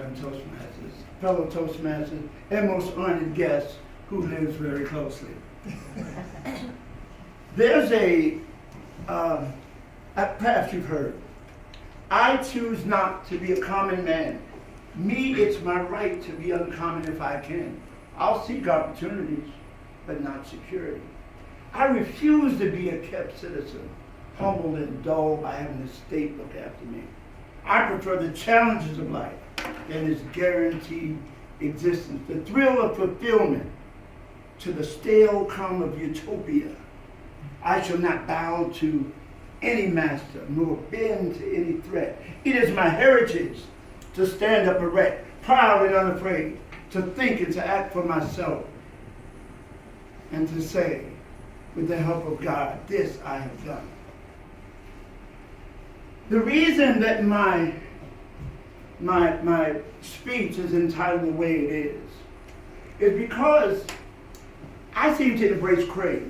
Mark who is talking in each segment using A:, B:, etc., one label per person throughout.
A: and Toastmasters, fellow Toastmasters, and most honored guest who lives very closely. There's perhaps you've heard, I choose not to be a common man. Me, it's my right to be uncommon if I can. I'll seek opportunities, but not security. I refuse to be a kept citizen, humbled and dull by having the state look after me. I prefer the challenges of life than its guaranteed existence, the thrill of fulfillment to the stale calm of utopia. I shall not bow to any master, nor bend to any threat. It is my heritage to stand up erect, proud and unafraid, to think and to act for myself, and to say, with the help of God, this I have done. The reason that my speech is entitled the way it is because I seem to embrace craze.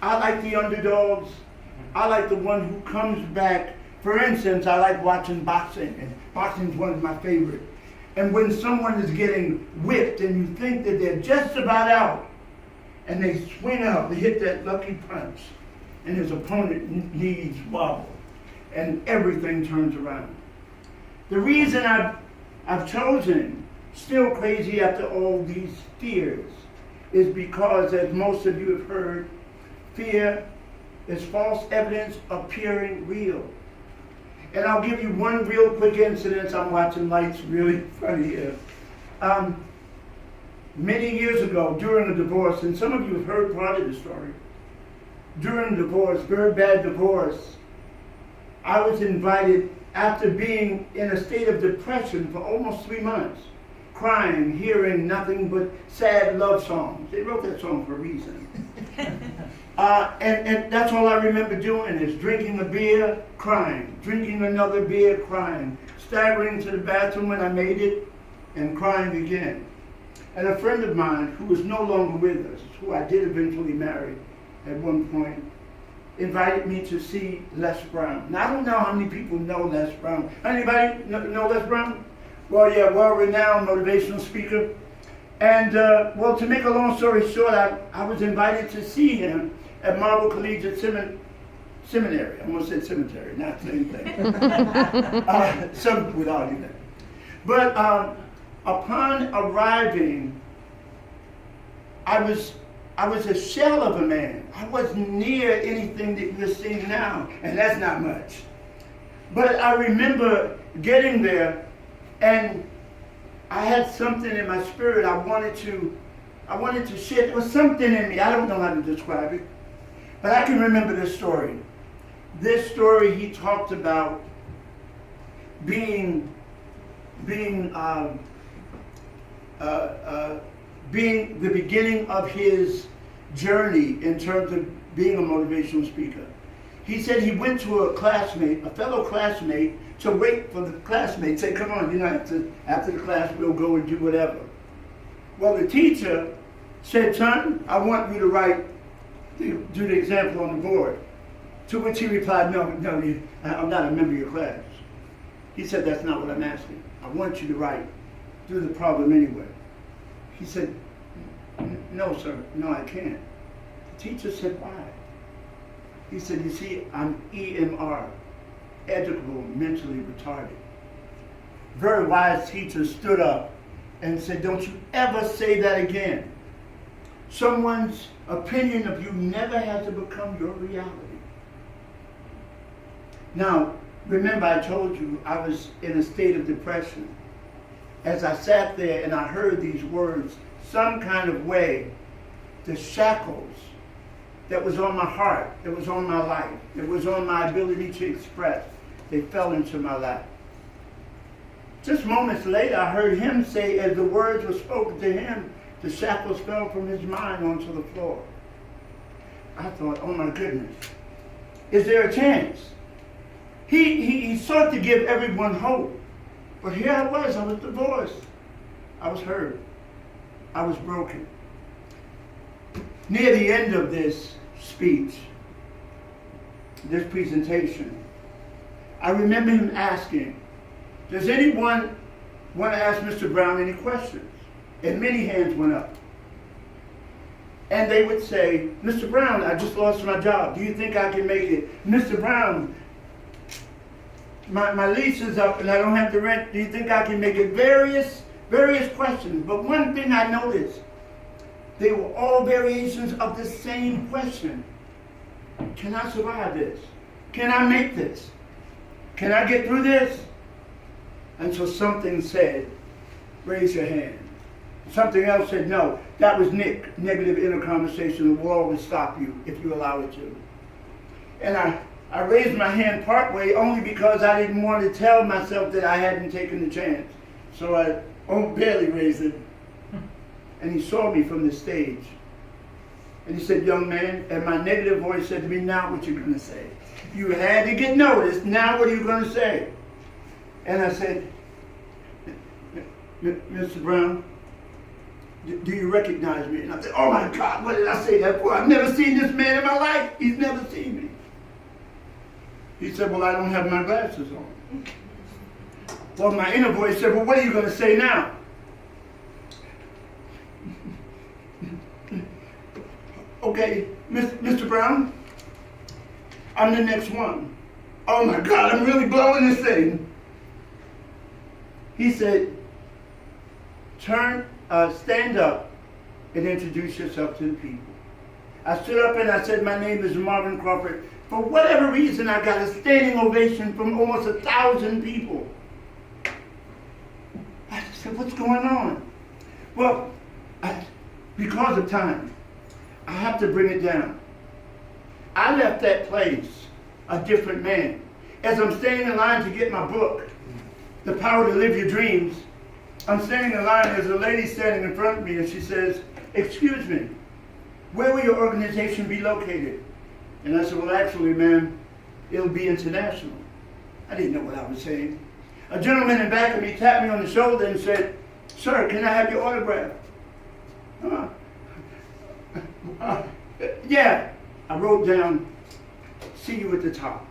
A: I like the underdogs. I like the one who comes back. For instance, I like watching boxing, and boxing is one of my favorites. And when someone is getting whipped and you think that they're just about out, and they swing out, they hit that lucky punch, and his opponent knees wobble, and everything turns around. The reason I've chosen Still Crazy After All These Fears is because, as most of you have heard, fear is false evidence appearing real. And I'll give you one real quick incident. I'm watching lights really funny here. Many years ago, during a divorce, and some of you have heard part of the story, during a divorce, very bad divorce, I was invited, after being in a state of depression for almost 3 months, crying, hearing nothing but sad love songs. They wrote that song for a reason. And that's all I remember doing is drinking a beer, crying, drinking another beer, crying, staggering to the bathroom when I made it, and crying again. And a friend of mine, who is no longer with us, who I did eventually marry at one point, invited me to see Les Brown. Now, I don't know how many people know Les Brown. Anybody know Les Brown? Well, yeah, well-renowned motivational speaker. And, well, to make a long story short, I was invited to see him at Marble Collegiate Seminary. I almost said cemetery, not the same thing. Some would argue that. But upon arriving, I was a shell of a man. I wasn't near anything that you're seeing now, and that's not much. But I remember getting there, and I had something in my spirit I wanted to share. There was something in me. I don't know how to describe it. But I can remember this story. This story, he talked about being the beginning of his journey in terms of being a motivational speaker. He said he went to a fellow classmate, to wait for the classmate, say, come on, after the class we'll go and do whatever. Well, the teacher said, son, I want you to do the example on the board. To which he replied, no, I'm not a member of your class. He said, that's not what I'm asking. I want you to do the problem anyway. He said, no, sir, no, I can't. The teacher said, why? He said, you see, I'm EMR, educable, mentally retarded. Very wise teacher stood up and said, don't you ever say that again. Someone's opinion of you never has to become your reality. Now, remember I told you I was in a state of depression. As I sat there and I heard these words, some kind of way, the shackles that was on my heart, that was on my life, that was on my ability to express, they fell into my lap. Just moments later, I heard him say, as the words were spoken to him, the shackles fell from his mind onto the floor. I thought, oh my goodness, is there a chance? He sought to give everyone hope. But here I was divorced. I was hurt. I was broken. Near the end of this speech, this presentation, I remember him asking, does anyone want to ask Mr. Brown any questions. And many hands went up. And they would say, Mr. Brown, I just lost my job. Do you think I can make it? Mr. Brown, my lease is up and I don't have the rent. Do you think I can make it? Various questions. But one thing I noticed, they were all variations of the same question. Can I survive this? Can I make this? Can I get through this? And so something said, raise your hand. Something else said, no. That was Nick. Negative inner conversation will always stop you if you allow it to. And I raised my hand partway only because I didn't want to tell myself that I hadn't taken the chance. So I barely raised it. And he saw me from the stage. And he said, young man, and my negative voice said to me, now what you going to say? You had to get noticed. Now what are you going to say? And I said, Mr. Brown, do you recognize me? And I said, oh my God, what did I say that for? I've never seen this man in my life. He's never seen me. He said, well, I don't have my glasses on. Well, my inner voice said, well, what are you going to say now? Okay, Mr. Brown, I'm the next one. Oh my God, I'm really blowing this thing. He said, stand up and introduce yourself to the people. I stood up and I said, my name is Marvin Crawford. For whatever reason, I got a standing ovation from almost 1,000 people. I said, what's going on? Well, because of time, I have to bring it down. I left that place a different man. As I'm standing in line to get my book, The Power to Live Your Dreams, I'm standing in line, there's a lady standing in front of me and she says, excuse me, where will your organization be located? And I said, well actually ma'am, it'll be international. I didn't know what I was saying. A gentleman in back of me tapped me on the shoulder and said, sir, can I have your autograph? Yeah. I wrote down, see you at the top.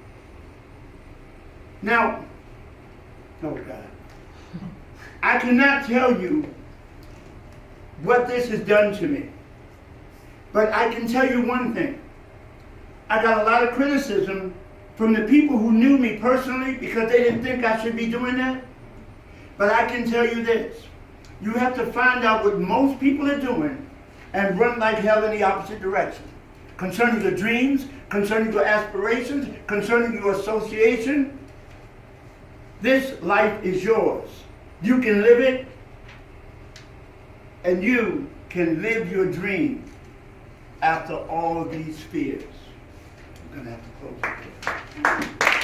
A: Now, oh God, I cannot tell you what this has done to me, but I can tell you one thing. I got a lot of criticism from the people who knew me personally because they didn't think I should be doing that. But I can tell you this, you have to find out what most people are doing and run like hell in the opposite direction. Concerning your dreams, concerning your aspirations, concerning your association, this life is yours. You can live it, and you can live your dream after all of these fears. I'm going to have to close it.